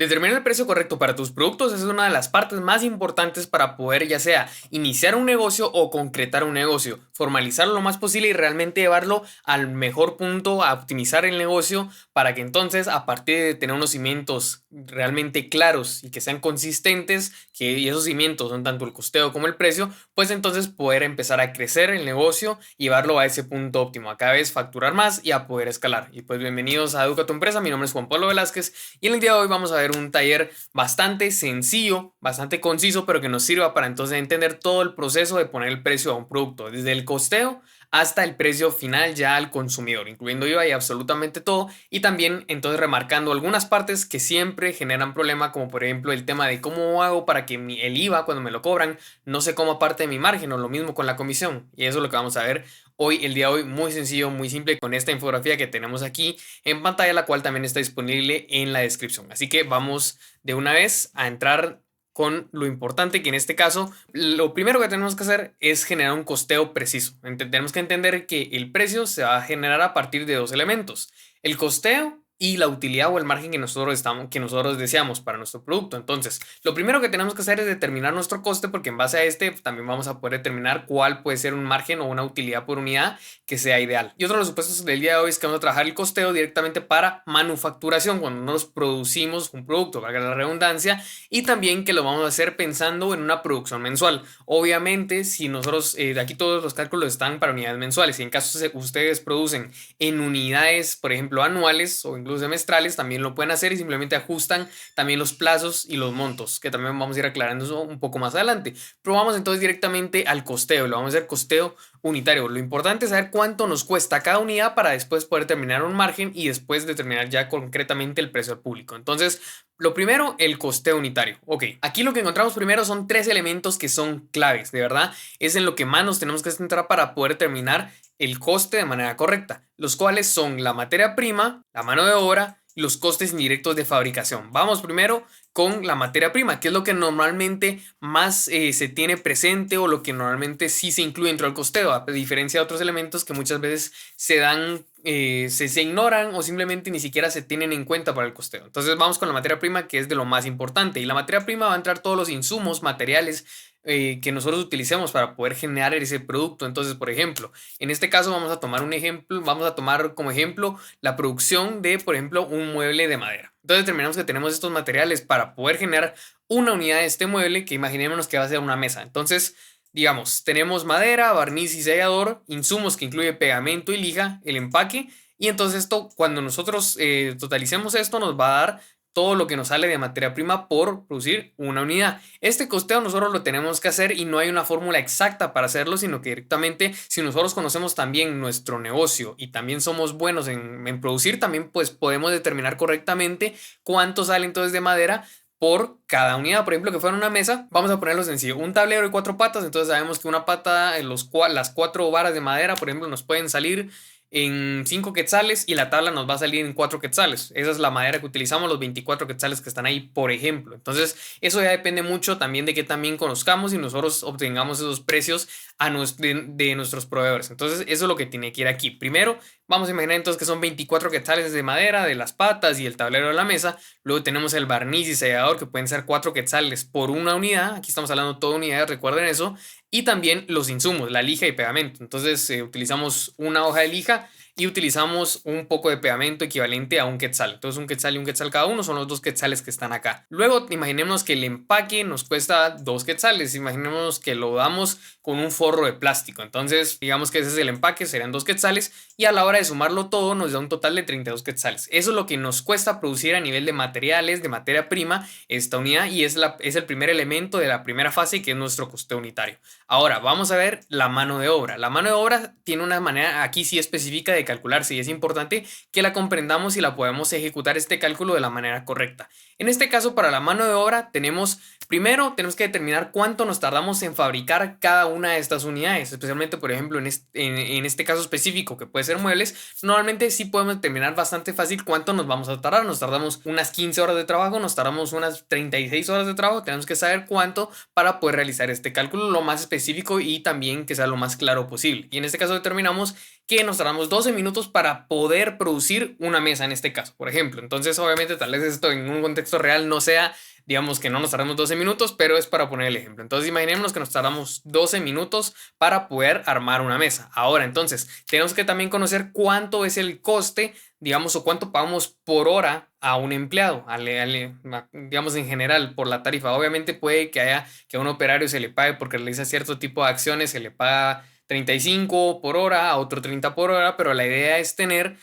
Determinar el precio correcto para tus productos es una de las partes más importantes para poder ya sea iniciar un negocio o concretar un negocio, formalizarlo lo más posible y realmente llevarlo al mejor punto a optimizar el negocio para que entonces a partir de tener unos cimientos realmente claros y que sean consistentes, y esos cimientos son tanto el costeo como el precio, pues entonces poder empezar a crecer el negocio y llevarlo a ese punto óptimo, a cada vez facturar más y a poder escalar. Y pues bienvenidos a Educa tu Empresa, mi nombre es Juan Pablo Velázquez y en el día de hoy vamos a ver un taller bastante sencillo, bastante conciso, pero que nos sirva para entonces entender todo el proceso de poner el precio a un producto, desde el costeo hasta el precio final ya al consumidor, incluyendo IVA y absolutamente todo, y también entonces remarcando algunas partes que siempre generan problema, como por ejemplo el tema de cómo hago para que el IVA cuando me lo cobran no se coma parte de mi margen, o lo mismo con la comisión, y eso es lo que vamos a ver hoy, el día de hoy, muy sencillo, muy simple, con esta infografía que tenemos aquí en pantalla, la cual también está disponible en la descripción. Así que vamos de una vez a entrar con lo importante, que en este caso lo primero que tenemos que hacer es generar un costeo preciso. Tenemos que entender que el precio se va a generar a partir de dos elementos: el costeo y la utilidad o el margen que nosotros deseamos para nuestro producto. Entonces, lo primero que tenemos que hacer es determinar nuestro coste, porque en base a este también vamos a poder determinar cuál puede ser un margen o una utilidad por unidad que sea ideal. Y otro de los supuestos del día de hoy es que vamos a trabajar el costeo directamente para manufacturación, cuando nos producimos un producto, valga la redundancia, y también que lo vamos a hacer pensando en una producción mensual. Obviamente, si nosotros, de aquí todos los cálculos están para unidades mensuales, y en caso ustedes producen en unidades, por ejemplo, anuales o incluso semestrales, también lo pueden hacer y simplemente ajustan también los plazos y los montos, que también vamos a ir aclarando eso un poco más adelante. Pero vamos entonces directamente al costeo, lo vamos a hacer costeo unitario. Lo importante es saber cuánto nos cuesta cada unidad para después poder terminar un margen y después determinar ya concretamente el precio al público. Entonces, lo primero, el costeo unitario. Ok, aquí lo que encontramos primero son tres elementos que son claves, de verdad. Es en lo que más nos tenemos que centrar para poder determinar el coste de manera correcta, los cuales son la materia prima, la mano de obra y los costes indirectos de fabricación. Vamos primero con la materia prima, que es lo que normalmente más se tiene presente, o lo que normalmente sí se incluye dentro del costeo, a diferencia de otros elementos que muchas veces se dan, se ignoran o simplemente ni siquiera se tienen en cuenta para el costeo. Entonces vamos con la materia prima, que es de lo más importante, y la materia prima va a entrar todos los insumos, materiales que nosotros utilicemos para poder generar ese producto. Entonces, por ejemplo, en este caso vamos a tomar un ejemplo, vamos a tomar como ejemplo la producción de, por ejemplo, un mueble de madera. Entonces determinamos que tenemos estos materiales para poder generar una unidad de este mueble, que imaginémonos que va a ser una mesa. Entonces, digamos, tenemos madera, barniz y sellador, insumos que incluye pegamento y lija, el empaque, y entonces esto, cuando nosotros totalicemos esto, nos va a dar todo lo que nos sale de materia prima por producir una unidad. Este costeo nosotros lo tenemos que hacer y no hay una fórmula exacta para hacerlo, sino que directamente, si nosotros conocemos también nuestro negocio y también somos buenos en producir, también pues podemos determinar correctamente cuánto sale entonces de madera por cada unidad. Por ejemplo, que fuera una mesa, vamos a ponerlo sencillo: un tablero de cuatro patas. Entonces sabemos que una pata, las cuatro varas de madera, por ejemplo, nos pueden salir en 5 quetzales y la tabla nos va a salir en 4 quetzales. Esa es la madera que utilizamos, los 24 quetzales que están ahí, por ejemplo. Entonces, eso ya depende mucho también de que también conozcamos y nosotros obtengamos esos precios de nuestros proveedores. Entonces, eso es lo que tiene que ir aquí. Primero, vamos a imaginar entonces que son 24 quetzales de madera, de las patas y el tablero de la mesa. Luego tenemos el barniz y sellador, que pueden ser 4 quetzales por una unidad. Aquí estamos hablando de toda unidad, recuerden eso. Y también los insumos, la lija y pegamento. Entonces utilizamos una hoja de lija y utilizamos un poco de pegamento equivalente a un quetzal. Entonces un quetzal y un quetzal cada uno son los 2 quetzales que están acá. Luego imaginemos que el empaque nos cuesta 2 quetzales. Imaginemos que lo damos con un forro de plástico. Entonces digamos que ese es el empaque, serían 2 quetzales, y a la hora de sumarlo todo nos da un total de 32 quetzales. Eso es lo que nos cuesta producir a nivel de materiales, de materia prima, esta unidad, y es el primer elemento de la primera fase, que es nuestro coste unitario. Ahora vamos a ver la mano de obra. La mano de obra tiene una manera aquí sí específica de calcularse, y es importante que la comprendamos y la podemos ejecutar este cálculo de la manera correcta. En este caso, para la mano de obra primero tenemos que determinar cuánto nos tardamos en fabricar cada una de estas unidades, especialmente por ejemplo en este caso específico, que puede ser muebles. Normalmente sí podemos determinar bastante fácil cuánto nos vamos a tardar. Nos tardamos unas 15 horas de trabajo, nos tardamos unas 36 horas de trabajo. Tenemos que saber cuánto para poder realizar este cálculo lo más específico y también que sea lo más claro posible. Y en este caso determinamos que nos tardamos 12 minutos para poder producir una mesa en este caso, por ejemplo. Entonces, obviamente, tal vez esto en un contexto real no sea, digamos que no nos tardamos 12 minutos, pero es para poner el ejemplo. Entonces, imaginémonos que nos tardamos 12 minutos para poder armar una mesa. Ahora, entonces, tenemos que también conocer cuánto es el coste, digamos, o cuánto pagamos por hora a un empleado, digamos en general, por la tarifa. Obviamente puede que haya que a un operario se le pague porque realiza cierto tipo de acciones, se le paga 35 por hora, a otro 30 por hora, pero la idea es tener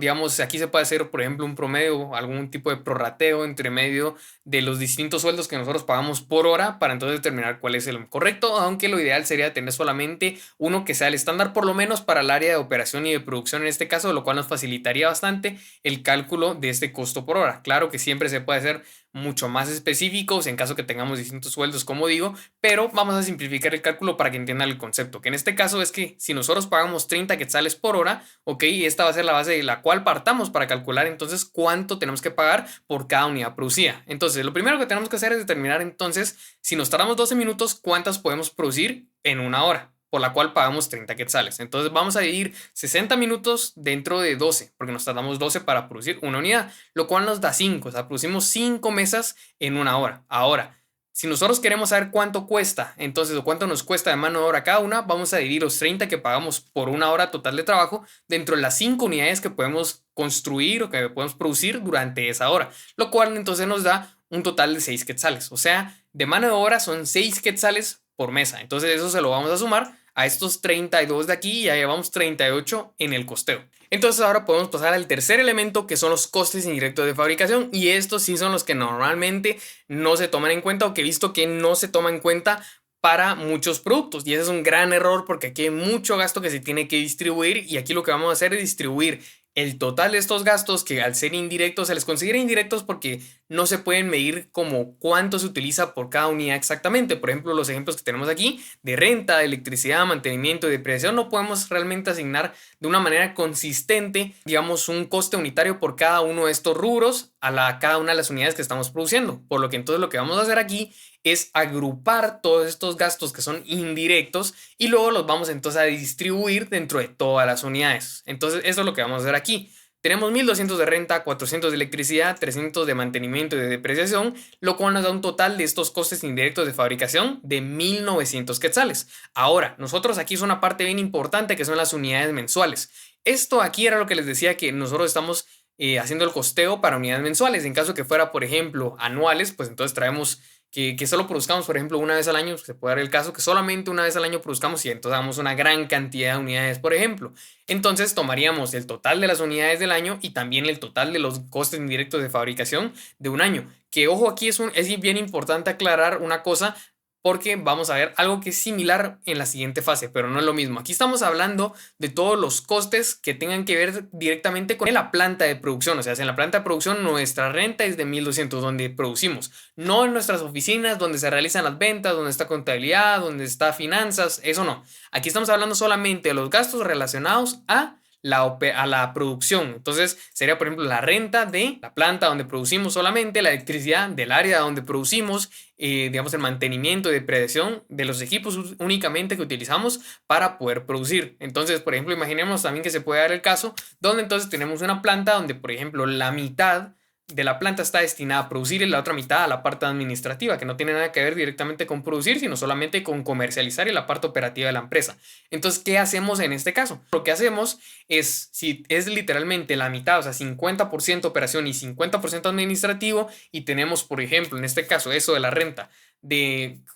digamos, aquí se puede hacer, por ejemplo, un promedio, algún tipo de prorrateo entre medio de los distintos sueldos que nosotros pagamos por hora para entonces determinar cuál es el correcto, aunque lo ideal sería tener solamente uno que sea el estándar, por lo menos para el área de operación y de producción en este caso, lo cual nos facilitaría bastante el cálculo de este costo por hora. Claro que siempre se puede hacer mucho más específicos en caso que tengamos distintos sueldos, como digo, pero vamos a simplificar el cálculo para que entiendan el concepto, que en este caso es que si nosotros pagamos 30 quetzales por hora, ok, esta va a ser la base de la cual partamos para calcular entonces cuánto tenemos que pagar por cada unidad producida. Entonces, lo primero que tenemos que hacer es determinar entonces, si nos tardamos 12 minutos, cuántas podemos producir en una hora, por la cual pagamos 30 quetzales. Entonces vamos a dividir 60 minutos dentro de 12, porque nos tardamos 12 para producir una unidad, lo cual nos da 5, o sea, producimos 5 mesas en una hora. Ahora, si nosotros queremos saber cuánto cuesta, entonces, o cuánto nos cuesta de mano de obra cada una, vamos a dividir los 30 que pagamos por una hora total de trabajo dentro de las 5 unidades que podemos construir o que podemos producir durante esa hora, lo cual entonces nos da un total de 6 quetzales. O sea, de mano de obra son 6 quetzales por mesa. Entonces eso se lo vamos a sumar a estos 32 de aquí y ya llevamos 38 en el costeo. Entonces ahora podemos pasar al tercer elemento, que son los costes indirectos de fabricación, y estos sí son los que normalmente no se toman en cuenta, o que he visto que no se toman en cuenta para muchos productos, y ese es un gran error porque aquí hay mucho gasto que se tiene que distribuir, y aquí lo que vamos a hacer es distribuir el total de estos gastos, que al ser indirectos se les considera indirectos porque no se pueden medir como cuánto se utiliza por cada unidad exactamente. Por ejemplo, los ejemplos que tenemos aquí de renta, de electricidad, mantenimiento y depreciación, no podemos realmente asignar de una manera consistente, digamos, un coste unitario por cada uno de estos rubros a cada una de las unidades que estamos produciendo. Por lo que entonces lo que vamos a hacer aquí es agrupar todos estos gastos que son indirectos y luego los vamos entonces a distribuir dentro de todas las unidades. Entonces eso es lo que vamos a hacer aquí. Tenemos 1200 de renta, 400 de electricidad, 300 de mantenimiento y de depreciación, lo cual nos da un total de estos costes indirectos de fabricación de 1900 quetzales. Ahora, nosotros aquí es una parte bien importante que son las unidades mensuales. Esto aquí era lo que les decía, que nosotros estamos haciendo el costeo para unidades mensuales. En caso que fuera, por ejemplo, anuales, pues entonces traemos que solo produzcamos, por ejemplo, una vez al año. Se puede dar el caso que solamente una vez al año produzcamos y entonces damos una gran cantidad de unidades, por ejemplo. Entonces tomaríamos el total de las unidades del año y también el total de los costes indirectos de fabricación de un año. Que ojo, aquí es bien importante aclarar una cosa, porque vamos a ver algo que es similar en la siguiente fase, pero no es lo mismo. Aquí estamos hablando de todos los costes que tengan que ver directamente con la planta de producción. O sea, en la planta de producción nuestra renta es de 1200, donde producimos, no en nuestras oficinas donde se realizan las ventas, donde está contabilidad, donde está finanzas, eso no. Aquí estamos hablando solamente de los gastos relacionados a la producción. Entonces sería, por ejemplo, la renta de la planta donde producimos solamente, la electricidad del área donde producimos, digamos, el mantenimiento y depreciación de los equipos únicamente que utilizamos para poder producir. Entonces, por ejemplo, imaginemos también que se puede dar el caso donde entonces tenemos una planta donde, por ejemplo, la mitad de la planta está destinada a producir y la otra mitad a la parte administrativa, que no tiene nada que ver directamente con producir, sino solamente con comercializar y la parte operativa de la empresa. Entonces, ¿qué hacemos en este caso? Lo que hacemos es, si es literalmente la mitad, o sea, 50% operación y 50% administrativo, y tenemos, por ejemplo, en este caso, eso de la renta,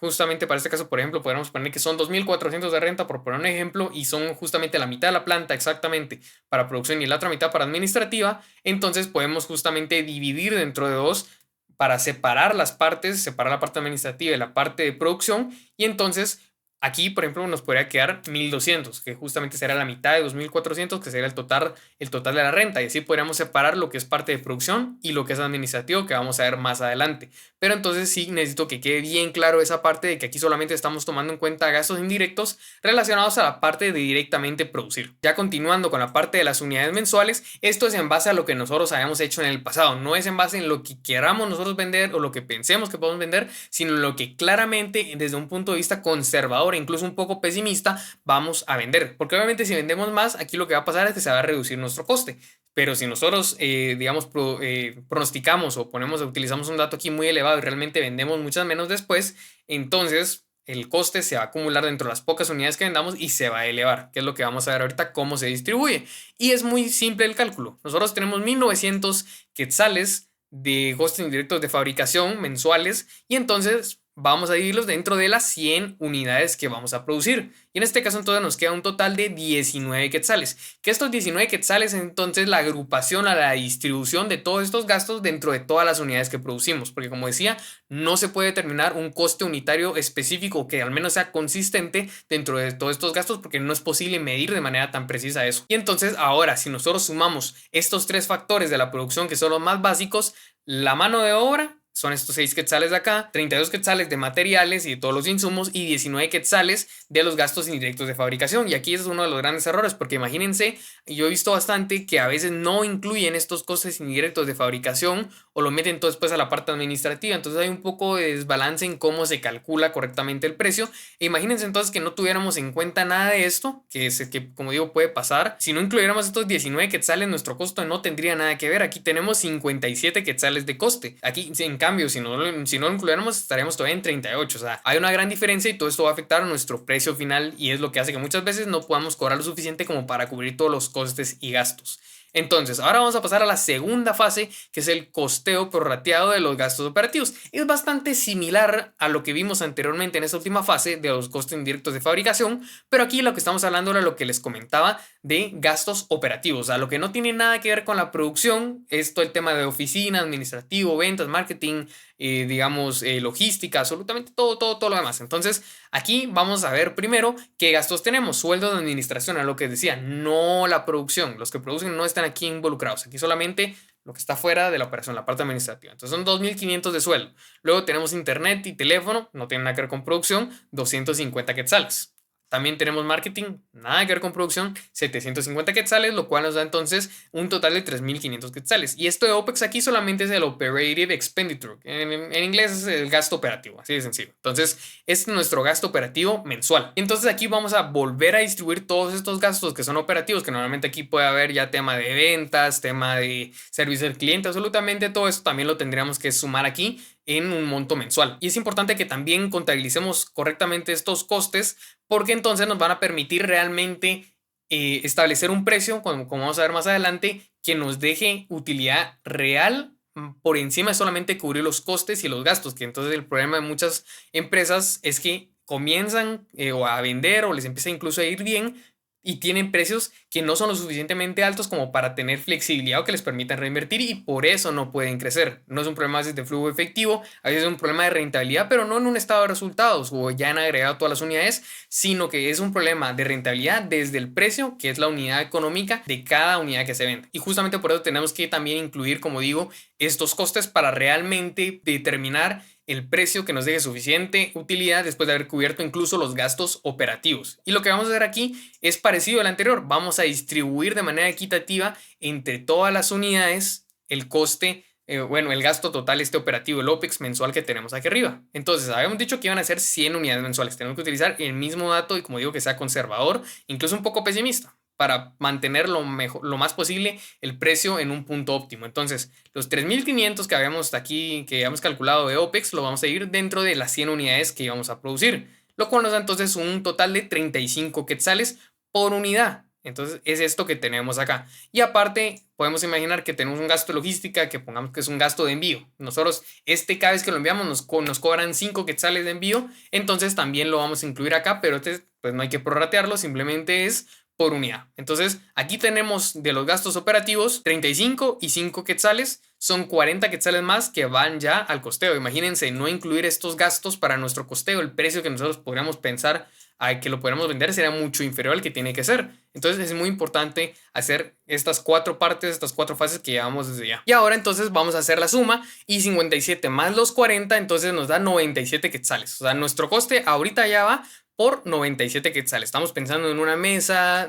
justamente para este caso, por ejemplo, podríamos poner que son 2400 de renta, por poner un ejemplo, y son justamente la mitad de la planta exactamente para producción y la otra mitad para administrativa. Entonces podemos justamente dividir dentro de dos para separar las partes, separar la parte administrativa y la parte de producción, y entonces aquí, por ejemplo, nos podría quedar 1200, que justamente será la mitad de 2400, que sería el total de la renta. Y así podríamos separar lo que es parte de producción y lo que es administrativo, que vamos a ver más adelante. Pero entonces sí necesito que quede bien claro esa parte de que aquí solamente estamos tomando en cuenta gastos indirectos relacionados a la parte de directamente producir. Ya continuando con la parte de las unidades mensuales, esto es en base a lo que nosotros hayamos hecho en el pasado. No es en base en lo que queramos nosotros vender o lo que pensemos que podemos vender, sino en lo que claramente desde un punto de vista conservador conservador e incluso un poco pesimista, vamos a vender. Porque obviamente si vendemos más, aquí lo que va a pasar es que se va a reducir nuestro coste. Pero si nosotros, digamos, pronosticamos o utilizamos un dato aquí muy elevado y realmente vendemos muchas menos después, entonces el coste se va a acumular dentro de las pocas unidades que vendamos y se va a elevar, que es lo que vamos a ver ahorita cómo se distribuye. Y es muy simple el cálculo. Nosotros tenemos 1900 quetzales de costes indirectos de fabricación mensuales y entonces vamos a dividirlos dentro de las 100 unidades que vamos a producir. Y en este caso entonces nos queda un total de 19 quetzales. Que estos 19 quetzales entonces la agrupación a la distribución de todos estos gastos dentro de todas las unidades que producimos. Porque como decía, no se puede determinar un coste unitario específico que al menos sea consistente dentro de todos estos gastos porque no es posible medir de manera tan precisa eso. Y entonces ahora si nosotros sumamos estos tres factores de la producción que son los más básicos, la mano de obra son estos 6 quetzales de acá, 32 quetzales de materiales y de todos los insumos y 19 quetzales de los gastos indirectos de fabricación. Y aquí es uno de los grandes errores porque imagínense, yo he visto bastante que a veces no incluyen estos costes indirectos de fabricación o lo meten todo después a la parte administrativa. Entonces hay un poco de desbalance en cómo se calcula correctamente el precio. E imagínense entonces que no tuviéramos en cuenta nada de esto, que como digo puede pasar. Si no incluyéramos estos 19 quetzales, nuestro costo no tendría nada que ver. Aquí tenemos 57 quetzales de coste. Aquí en cambio, si no lo incluyéramos, estaríamos todavía en 38. O sea, hay una gran diferencia y todo esto va a afectar a nuestro precio final y es lo que hace que muchas veces no podamos cobrar lo suficiente como para cubrir todos los costes y gastos. Entonces, ahora vamos a pasar a la segunda fase, que es el costeo prorrateado de los gastos operativos. Es bastante similar a lo que vimos anteriormente en esta última fase de los costes indirectos de fabricación, pero aquí lo que estamos hablando era lo que les comentaba de gastos operativos. O sea, lo que no tiene nada que ver con la producción es todo el tema de oficina, administrativo, ventas, marketing, digamos, logística, absolutamente todo lo demás. Entonces, aquí vamos a ver primero qué gastos tenemos. Sueldo de administración, a lo que decía, no la producción. Los que producen no están aquí involucrados. Aquí solamente lo que está fuera de la operación, la parte administrativa. Entonces son 2.500 de sueldo. Luego tenemos internet y teléfono, no tiene nada que ver con producción, 250 quetzales. También tenemos marketing, nada que ver con producción, 750 quetzales, lo cual nos da entonces un total de 3.500 quetzales. Y esto de OPEX aquí solamente es el Operative Expenditure. En inglés es el gasto operativo, así de sencillo. Entonces, este es nuestro gasto operativo mensual. Entonces aquí vamos a volver a distribuir todos estos gastos que son operativos, que normalmente aquí puede haber ya tema de ventas, tema de servicio al cliente, absolutamente todo esto también lo tendríamos que sumar aquí en un monto mensual. Y es importante que también contabilicemos correctamente estos costes porque entonces nos van a permitir realmente establecer un precio, como vamos a ver más adelante, que nos deje utilidad real por encima de solamente cubrir los costes y los gastos, que entonces el problema de muchas empresas es que comienzan o a vender o les empieza incluso a ir bien y tienen precios que no son lo suficientemente altos como para tener flexibilidad o que les permitan reinvertir y por eso no pueden crecer. No es un problema de flujo efectivo, a veces es un problema de rentabilidad, pero no en un estado de resultados o ya han agregado todas las unidades, sino que es un problema de rentabilidad desde el precio, que es la unidad económica de cada unidad que se vende. Y justamente por eso tenemos que también incluir, como digo, estos costes para realmente determinar el precio que nos deje suficiente utilidad después de haber cubierto incluso los gastos operativos. Y lo que vamos a hacer aquí es parecido al anterior. Vamos a distribuir de manera equitativa entre todas las unidades el coste, el gasto total operativo, el OPEX mensual que tenemos aquí arriba. Entonces, habíamos dicho que iban a ser 100 unidades mensuales. Tenemos que utilizar el mismo dato y como digo que sea conservador, incluso un poco pesimista, para mantener lo más posible el precio en un punto óptimo. Entonces, los 3.500 que habíamos aquí, que habíamos calculado de OPEX, lo vamos a ir dentro de las 100 unidades que íbamos a producir, lo cual nos da entonces un total de 35 quetzales por unidad. Entonces, es esto que tenemos acá. Y aparte, podemos imaginar que tenemos un gasto de logística, que pongamos que es un gasto de envío. Nosotros, cada vez que lo enviamos, nos cobran 5 quetzales de envío. Entonces, también lo vamos a incluir acá, pero pues no hay que prorratearlo, simplemente es por unidad. Entonces, aquí tenemos de los gastos operativos 35 y 5 quetzales. Son 40 quetzales más que van ya al costeo. Imagínense no incluir estos gastos para nuestro costeo. El precio que nosotros podríamos pensar a que lo podríamos vender sería mucho inferior al que tiene que ser. Entonces es muy importante hacer estas 4 partes, estas 4 fases que llevamos desde ya. Y ahora entonces vamos a hacer la suma y 57 más los 40 entonces nos da 97 quetzales. O sea, nuestro coste ahorita ya va por 97 quetzales. Estamos pensando en una mesa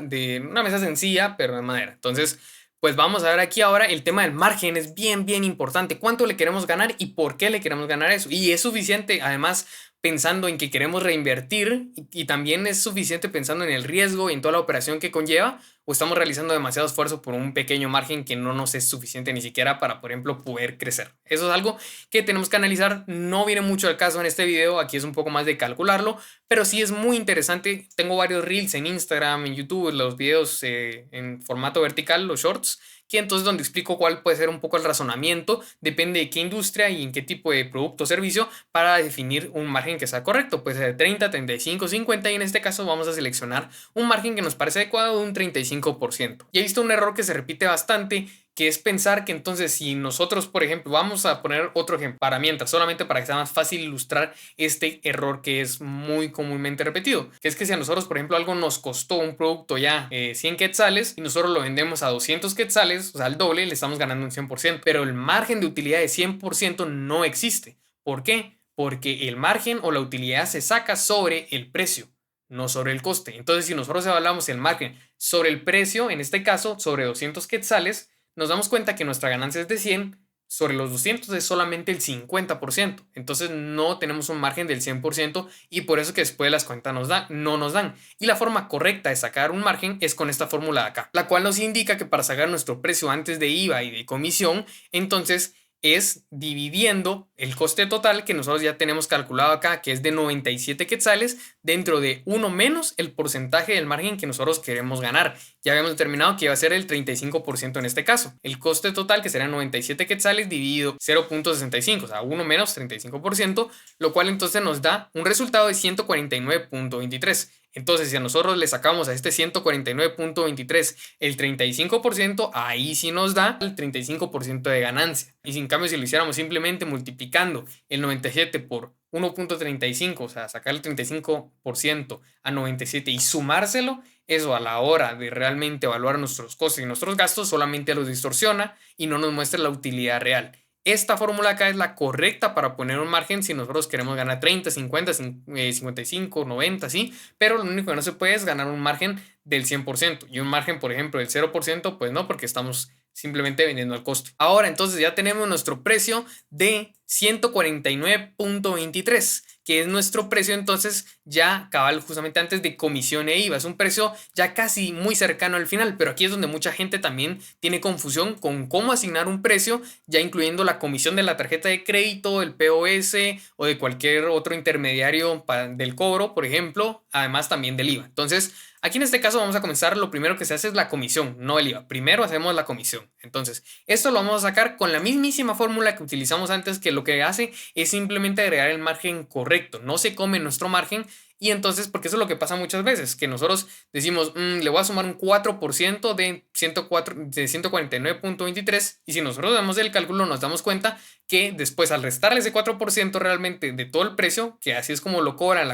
sencilla, pero de madera. Entonces, pues vamos a ver aquí ahora el tema del margen. Es bien importante. ¿Cuánto le queremos ganar y por qué le queremos ganar eso? Y es suficiente además pensando en que queremos reinvertir y también es suficiente pensando en el riesgo y en toda la operación que conlleva, o estamos realizando demasiado esfuerzo por un pequeño margen que no nos es suficiente ni siquiera para, por ejemplo, poder crecer. Eso es algo que tenemos que analizar. No viene mucho al caso en este video, aquí es un poco más de calcularlo, pero sí es muy interesante. Tengo varios reels en Instagram, en YouTube, los videos en formato vertical, los shorts, que entonces donde explico cuál puede ser un poco el razonamiento, depende de qué industria y en qué tipo de producto o servicio para definir un margen que sea correcto. Puede ser de 30, 35, 50 y en este caso vamos a seleccionar un margen que nos parece adecuado de un 35%. Y he visto un error que se repite bastante, que es pensar que entonces si nosotros, por ejemplo, vamos a poner otro ejemplo para mientras, solamente para que sea más fácil ilustrar este error que es muy comúnmente repetido, que es que si a nosotros, por ejemplo, algo nos costó un producto ya 100 quetzales y nosotros lo vendemos a 200 quetzales, o sea, al doble, le estamos ganando un 100%, pero el margen de utilidad de 100% no existe. ¿Por qué? Porque el margen o la utilidad se saca sobre el precio, no sobre el coste. Entonces, si nosotros evaluamos el margen sobre el precio, en este caso sobre 200 quetzales, nos damos cuenta que nuestra ganancia es de 100, sobre los 200 es solamente el 50%. Entonces no tenemos un margen del 100% y por eso que después las cuentas no nos dan. Y la forma correcta de sacar un margen es con esta fórmula de acá, la cual nos indica que para sacar nuestro precio antes de IVA y de comisión, entonces es dividiendo el coste total que nosotros ya tenemos calculado acá, que es de 97 quetzales, dentro de 1 menos el porcentaje del margen que nosotros queremos ganar. Ya habíamos determinado que iba a ser el 35% en este caso. El coste total, que será 97 quetzales dividido 0.65, o sea, 1 menos 35%, lo cual entonces nos da un resultado de 149.23. Entonces, si a nosotros le sacamos a este 149.23 el 35%, ahí sí nos da el 35% de ganancia. Y sin cambio, si lo hiciéramos simplemente multiplicando el 97 por 1.35, o sea, sacar el 35% a 97 y sumárselo, eso a la hora de realmente evaluar nuestros costos y nuestros gastos solamente los distorsiona y no nos muestra la utilidad real. Esta fórmula acá es la correcta para poner un margen si nosotros queremos ganar 30, 50, 55, 90, sí, pero lo único que no se puede es ganar un margen del 100% y un margen, por ejemplo, del 0%, pues no, porque estamos simplemente vendiendo al costo. Ahora, entonces ya tenemos nuestro precio de 149.23, que es nuestro precio entonces ya cabal justamente antes de comisión e IVA. Es un precio ya casi muy cercano al final, pero aquí es donde mucha gente también tiene confusión con cómo asignar un precio, ya incluyendo la comisión de la tarjeta de crédito, el POS o de cualquier otro intermediario del cobro, por ejemplo, además también del IVA. Entonces, aquí en este caso vamos a comenzar, lo primero que se hace es la comisión, no el IVA. Primero hacemos la comisión. Entonces, esto lo vamos a sacar con la mismísima fórmula que utilizamos antes, que lo que hace es simplemente agregar el margen correcto. No se come nuestro margen y entonces, porque eso es lo que pasa muchas veces, que nosotros decimos, le voy a sumar un 4% de 149.23 y si nosotros damos el cálculo nos damos cuenta que después al restarle ese 4% realmente de todo el precio, que así es como lo cobran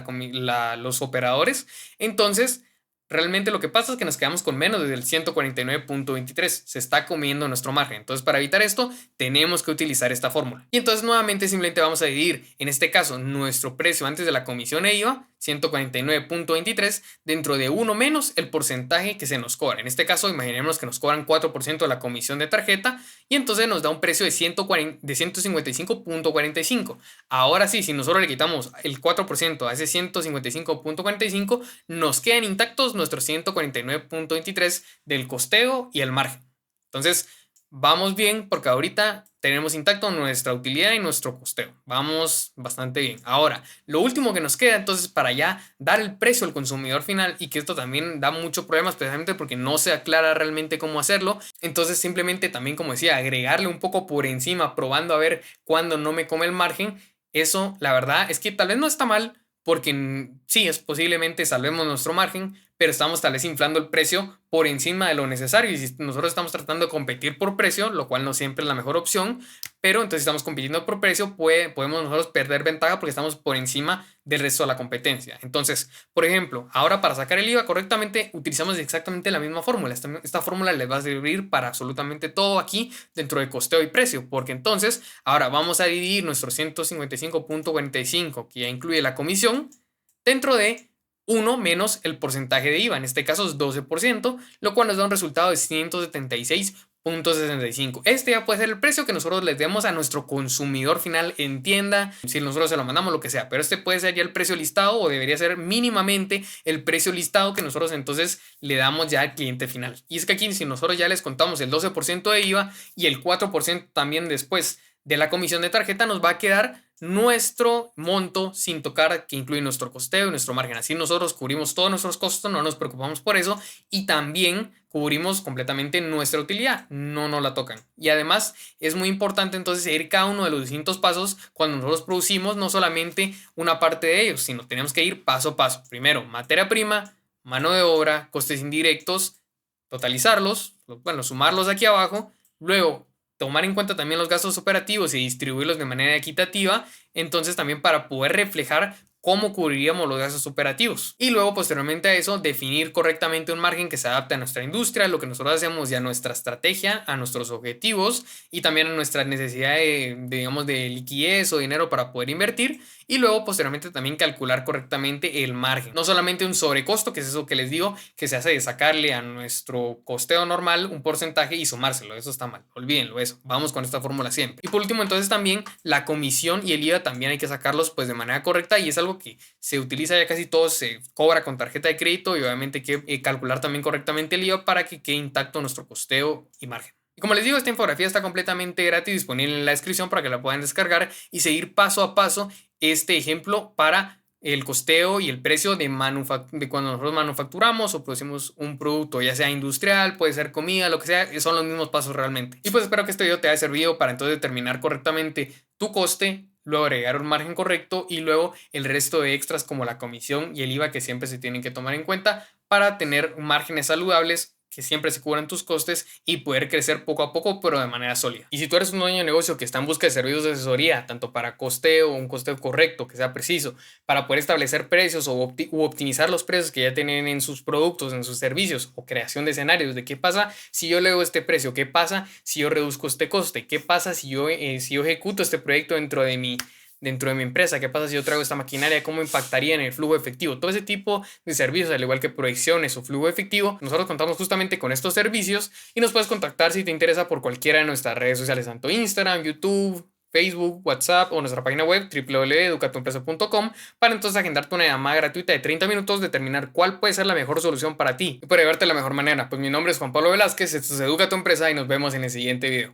los operadores, entonces realmente lo que pasa es que nos quedamos con menos del 149.23. Se está comiendo nuestro margen. Entonces, para evitar esto, tenemos que utilizar esta fórmula. Y entonces, nuevamente, simplemente vamos a dividir, en este caso, nuestro precio antes de la comisión e IVA, 149.23, dentro de 1 menos el porcentaje que se nos cobra. En este caso, imaginemos que nos cobran 4% de la comisión de tarjeta y entonces nos da un precio de 155.45. Ahora sí, si nosotros le quitamos el 4% a ese 155.45, nos quedan intactos nuestros 149.23 del costeo y el margen. Entonces, vamos bien porque ahorita tenemos intacto nuestra utilidad y nuestro costeo. Vamos bastante bien. Ahora, lo último que nos queda entonces para ya dar el precio al consumidor final, y que esto también da mucho problema, especialmente porque no se aclara realmente cómo hacerlo. Entonces simplemente también, como decía, agregarle un poco por encima, probando a ver cuándo no me come el margen. Eso, la verdad, es que tal vez no está mal, porque sí, es posiblemente salvemos nuestro margen, pero estamos tal vez inflando el precio por encima de lo necesario. Y si nosotros estamos tratando de competir por precio, lo cual no siempre es la mejor opción, pero entonces si estamos compitiendo por precio, podemos nosotros perder ventaja porque estamos por encima del resto de la competencia. Entonces, por ejemplo, ahora para sacar el IVA correctamente, utilizamos exactamente la misma fórmula. Esta fórmula les va a servir para absolutamente todo aquí dentro de costeo y precio, porque entonces ahora vamos a dividir nuestro 155.45, que ya incluye la comisión, dentro de 1 menos el porcentaje de IVA, en este caso es 12%, lo cual nos da un resultado de 176 .65. Este ya puede ser el precio que nosotros les demos a nuestro consumidor final en tienda, si nosotros se lo mandamos, lo que sea, pero este puede ser ya el precio listado o debería ser mínimamente el precio listado que nosotros entonces le damos ya al cliente final. Y es que aquí si nosotros ya les contamos el 12% de IVA y el 4% también después de la comisión de tarjeta, nos va a quedar nuestro monto sin tocar, que incluye nuestro costeo y nuestro margen. Así nosotros cubrimos todos nuestros costos, no nos preocupamos por eso y también cubrimos completamente nuestra utilidad, no nos la tocan. Y además es muy importante entonces seguir cada uno de los distintos pasos cuando nosotros producimos, no solamente una parte de ellos, sino tenemos que ir paso a paso. Primero, materia prima, mano de obra, costes indirectos, totalizarlos, bueno, sumarlos aquí abajo, luego tomar en cuenta también los gastos operativos y distribuirlos de manera equitativa, entonces también para poder reflejar cómo cubriríamos los gastos operativos. Y luego, posteriormente a eso, definir correctamente un margen que se adapte a nuestra industria, lo que nosotros hacemos y a nuestra estrategia, a nuestros objetivos y también a nuestra necesidad digamos, de liquidez o dinero para poder invertir. Y luego, posteriormente, también calcular correctamente el margen. No solamente un sobrecosto, que es eso que les digo, que se hace de sacarle a nuestro costeo normal un porcentaje y sumárselo. Eso está mal. Olvídenlo eso. Vamos con esta fórmula siempre. Y por último, entonces también la comisión y el IVA también hay que sacarlos pues de manera correcta y es algo que se utiliza ya casi todo, se cobra con tarjeta de crédito y obviamente hay que calcular también correctamente el IVA para que quede intacto nuestro costeo y margen. Y como les digo, esta infografía está completamente gratis, disponible en la descripción para que la puedan descargar y seguir paso a paso este ejemplo para el costeo y el precio de cuando nosotros manufacturamos o producimos un producto, ya sea industrial, puede ser comida, lo que sea, son los mismos pasos realmente. Y pues espero que este video te haya servido para entonces determinar correctamente tu coste, luego agregar un margen correcto y luego el resto de extras como la comisión y el IVA que siempre se tienen que tomar en cuenta para tener márgenes saludables, que siempre se cubran tus costes y poder crecer poco a poco pero de manera sólida. Y si tú eres un dueño de negocio que está en busca de servicios de asesoría, tanto para costeo, un costeo correcto, que sea preciso, para poder establecer precios u optimizar los precios que ya tienen en sus productos, en sus servicios o creación de escenarios de qué pasa si yo leo este precio, qué pasa si yo reduzco este coste, qué pasa si yo ejecuto este proyecto dentro de mi empresa, qué pasa si yo traigo esta maquinaria, cómo impactaría en el flujo efectivo, todo ese tipo de servicios, al igual que proyecciones o flujo efectivo. Nosotros contamos justamente con estos servicios y nos puedes contactar si te interesa por cualquiera de nuestras redes sociales, tanto Instagram, YouTube, Facebook, WhatsApp o nuestra página web www.educatuempresa.com para entonces agendarte una llamada gratuita de 30 minutos, determinar cuál puede ser la mejor solución para ti y para llevarte de la mejor manera. Pues mi nombre es Juan Pablo Velázquez, esto es Educa tu Empresa y nos vemos en el siguiente video.